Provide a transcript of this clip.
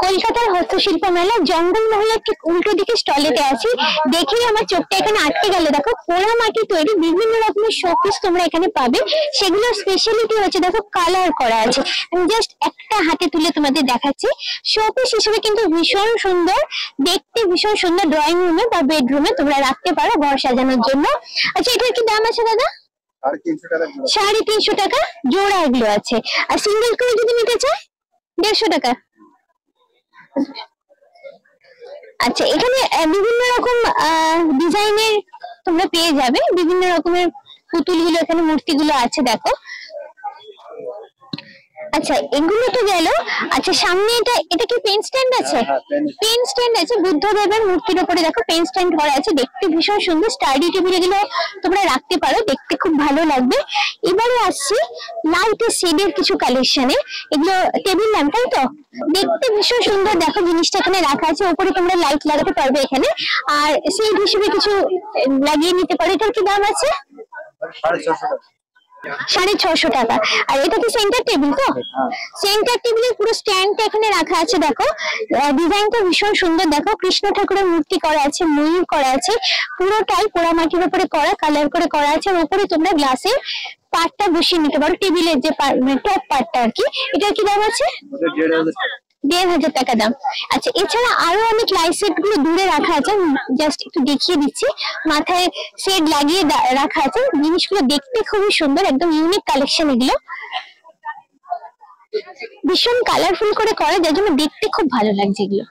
কলকাতার হস্তশিল্প মেলা জঙ্গলমহলের ঠিক উল্টো দিকে স্টলেতে আছি। দেখেই আমার চোখটা এখানে আটকে গেল। দেখো পোড়া মাটি তৈরি বিভিন্ন রকমের শোপিস তোমরা এখানে পাবে। সেগুলোর স্পেশালিটি হচ্ছে দেখো কালার করা আছে। আমি জাস্ট একটা হাতে তুলে তোমাদের দেখাচ্ছি। শোপিস হিসেবে কিন্তু ভীষণ সুন্দর, দেখতে ভীষণ সুন্দর। ড্রয়িং রুমে বা বেডরুমে তোমরা রাখতে পারো ঘর সাজানোর জন্য। আচ্ছা, এটার কি দাম আছে দাদা? 350 টাকা জোড়া এগুলো আছে। আর সিঙ্গেল করে যদি নিতে চাই 150 টাকা। আচ্ছা, এখানে বিভিন্ন রকম ডিজাইনের তোমরা পেয়ে যাবে। বিভিন্ন রকমের পুতুলগুলো এখানে মূর্তিগুলো আছে দেখো। আচ্ছা, এগুলো তো গেল। আচ্ছা, সামনে এটা কি পেন স্ট্যান্ড আছে? পেন স্ট্যান্ড আছে। বুদ্ধদেবের মূর্তির উপরে দেখো পেন স্ট্যান্ড করা আছে, দেখতে ভীষণ সুন্দর। স্টাডি টেবিল এগুলো তোমরা রাখতে পারো, দেখতে খুব ভালো লাগবে। এবারে আসছি লাইটের শেডের কিছু কালেকশনে। এগুলো টেবিল ল্যাম্প, তাই তো? দেখতে ভীষণ সুন্দর। দেখো জিনিসটা এখানে রাখা আছে, উপরে তোমরা লাইট লাগাতে পারবে এখানে। আর শেড হিসেবে কিছু লাগিয়ে নিতে পারো। এটার কি দাম আছে? 650 টাকা। আর এটা কি সেন্টার টেবিল? তো সেন্টার টেবিলের পুরো স্ট্যান্ডটা এখানে রাখা আছে দেখো। ডিজাইনটা ভীষণ সুন্দর। দেখো কৃষ্ণ ঠাকুরের মূর্তি করা আছে, ময়ূর করা আছে, পুরোটাই পোড়া মাটির উপরে করা, কালার করে করা আছে। আর উপরে তোমরা গ্লাসের পার্টটা বসিয়ে নিতে পারো, টেবিলের যে টপ পার্টটা আর কি। এটার কি দাম আছে? 1500 টাকা দাম। আচ্ছা, এছাড়া আরো অনেক লাইট সেট গুলো দূরে রাখা আছে, জাস্ট একটু দেখিয়ে দিচ্ছি। মাথায় সেট লাগিয়ে রাখা আছে। জিনিসগুলো দেখতে খুবই সুন্দর, একদম ইউনিক কালেকশন এগুলো। ভীষণ কালারফুল করে করা, যার জন্য দেখতে খুব ভালো লাগছে এগুলো।